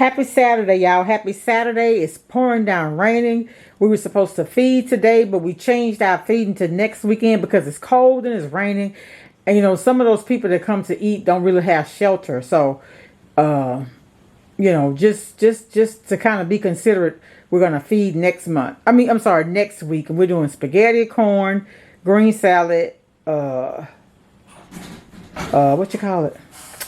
Happy Saturday, y'all. Happy Saturday. It's pouring down raining. We were supposed to feed today, but we changed our feeding to next weekend because it's cold and it's raining. And, you know, some of those people that come to eat don't really have shelter. So, you know, just to kind of be considerate, we're going to feed next month. I'm sorry, next week. And we're doing spaghetti, corn, green salad, what you call it?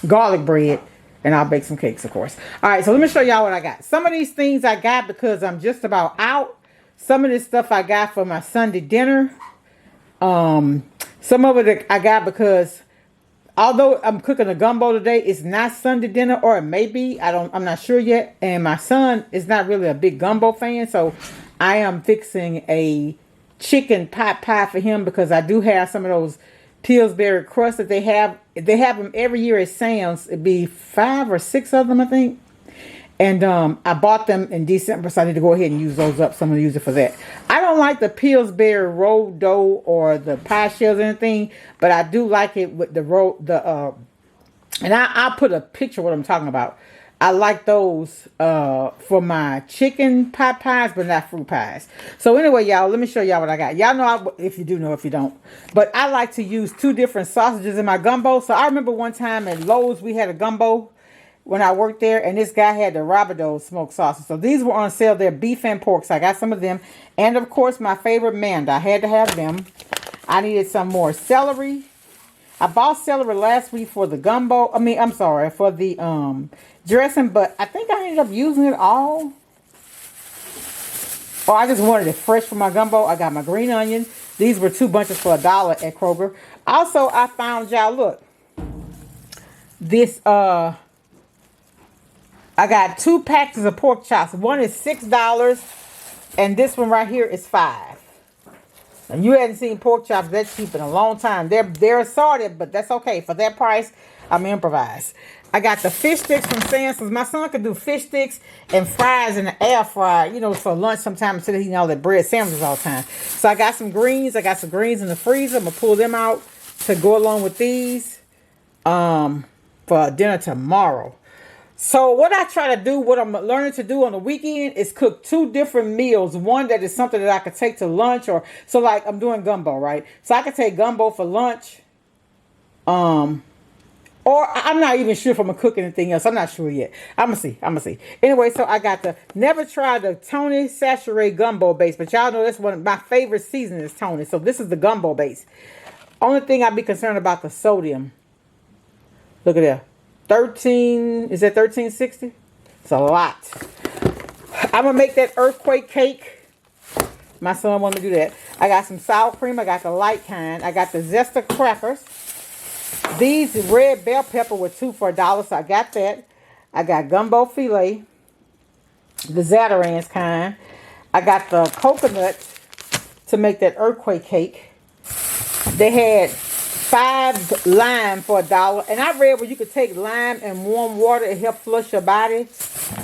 Garlic bread. And I'll bake some cakes, of course. All right, so let me show y'all what I got. Some of these things I got because I'm just about out. Some of this stuff I got for my Sunday dinner. Some of it I got because although I'm cooking a gumbo today, it's not Sunday dinner, or it may be. I'm not sure yet. And my son is not really a big gumbo fan, so I am fixing a chicken pot pie for him because I do have some of those Pillsbury crust that they have. They have them every year at Sam's. It'd be 5 or 6 of them, I think. And I bought them in December, so I need to go ahead and use those up. So I'm going to use it for that. I don't like the Pillsbury rolled dough or the pie shells or anything, but I do like it with and I'll put a picture of what I'm talking about. I like those for my chicken pot pies, but not fruit pies. So anyway, y'all, let me show y'all what I got. Y'all know, if you do know, if you don't. But I like to use 2 different sausages in my gumbo. So I remember one time at Lowe's, we had a gumbo when I worked there. And this guy had the Rabideau smoked sausage. So these were on sale. They're beef and pork. So I got some of them. And of course, my favorite Manda. I had to have them. I needed some more celery. I bought celery last week for the gumbo. For the dressing, but I think I ended up using it all. Or I just wanted it fresh for my gumbo. I got my green onion. These were 2 bunches for $1 at Kroger. Also, I found, y'all, look. This, I got 2 packages of pork chops. One is $6, and this one right here is $5. And you hadn't seen pork chops that cheap in a long time. They're assorted, but that's okay. For that price, I'm improvised. I got the fish sticks from Sam's. My son could do fish sticks and fries in the air fryer, you know, for lunch sometimes instead of eating all that bread sandwiches all the time. So I got some greens. I got some greens in the freezer. I'm going to pull them out to go along with these for dinner tomorrow. So what I try to do, what I'm learning to do on the weekend is cook 2 different meals. One that is something that I could take to lunch, or so like I'm doing gumbo, right? So I could take gumbo for lunch. Or I'm not even sure if I'm going to cook anything else. I'm not sure yet. I'm going to see. Anyway, so I got never tried the Tony Sachere gumbo base. But y'all know that's one of my favorite seasonings is Tony. So this is the gumbo base. Only thing I'd be concerned about the sodium. Look at that. 13, is that 1360? It's a lot. I'm going to make that earthquake cake. My son wanted to do that. I got some sour cream. I got the light kind. I got the Zesta crackers. These red bell pepper were 2 for $1, so I got that. I got gumbo filet, the Zatarain's kind. I got the coconut to make that earthquake cake. They had 5 lime for $1, and I read where you could take lime and warm water and help flush your body.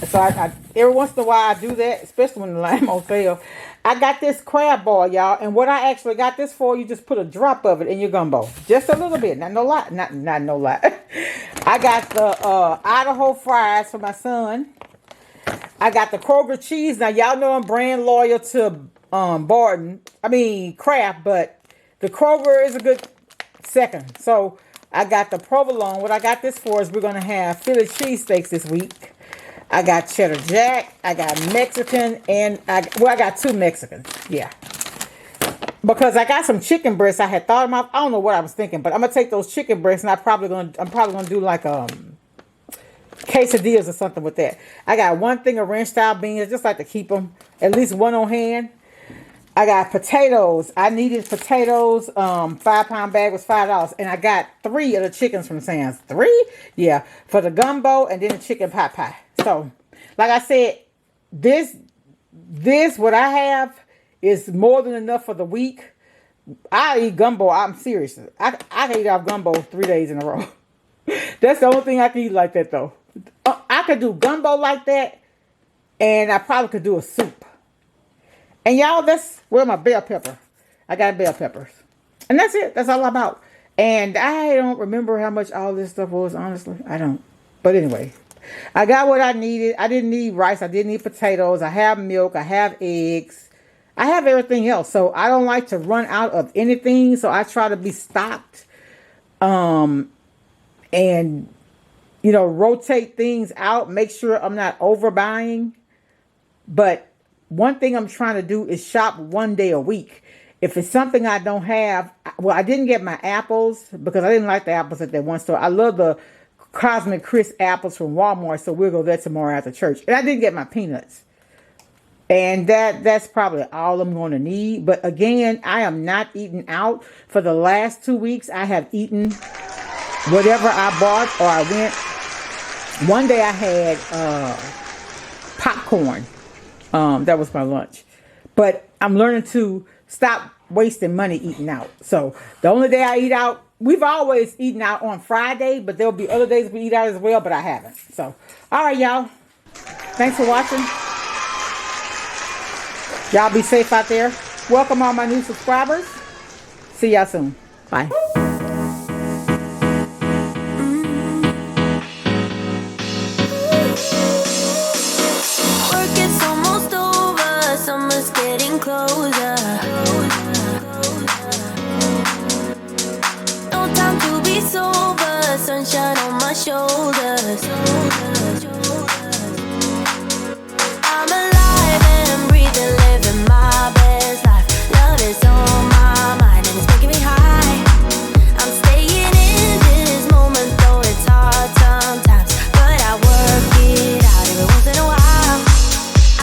So I every once in a while I do that, especially when the lime on sale. I got this crab ball, y'all, and what I actually got this for, you just put a drop of it in your gumbo, just a little bit, not no lot, not no lot. I got the Idaho fries for my son. I got the Kroger cheese. Now y'all know I'm brand loyal to Kraft, but the Kroger is a good second. So I got the provolone. What I got this for is we're gonna have Philly cheesesteaks this week. I got cheddar jack, I got Mexican, and I got 2 Mexicans. Yeah. Because I got some chicken breasts I had thought about. I don't know what I was thinking, but I'm gonna take those chicken breasts and I'm probably gonna do like quesadillas or something with that. I got 1 thing of ranch style beans. I just like to keep them at least 1 on hand. I got potatoes. I needed potatoes. 5-pound bag was $5, and I got 3 of the chickens from Sam's. 3? Yeah, for the gumbo and then the chicken pot pie. So, like I said, this what I have is more than enough for the week. I eat gumbo. I'm serious. I can eat off gumbo 3 days in a row. That's the only thing I can eat like that, though. I could do gumbo like that, and I probably could do a soup. And y'all, that's where my bell pepper. I got bell peppers. And that's it. That's all about. And I don't remember how much all this stuff was, honestly. I don't. But anyway. I got what I needed. I didn't need rice. I didn't need potatoes. I have milk. I have eggs. I have everything else. So I don't like to run out of anything. So I try to be stocked. And, you know, rotate things out. Make sure I'm not overbuying. But one thing I'm trying to do is shop one day a week. If it's something I don't have, well, I didn't get my apples because I didn't like the apples at that one store. I love the Cosmic Crisp apples from Walmart, so we'll go there tomorrow after church. And I didn't get my peanuts. And that's probably all I'm going to need. But again, I am not eating out. For the last 2 weeks, I have eaten whatever I bought or I went. One day I had popcorn. That was my lunch. But I'm learning to stop wasting money eating out. So the only day I eat out, we've always eaten out on Friday, but there'll be other days we eat out as well, but I haven't. So, all right, y'all. Thanks for watching. Y'all be safe out there. Welcome all my new subscribers. See y'all soon. Bye.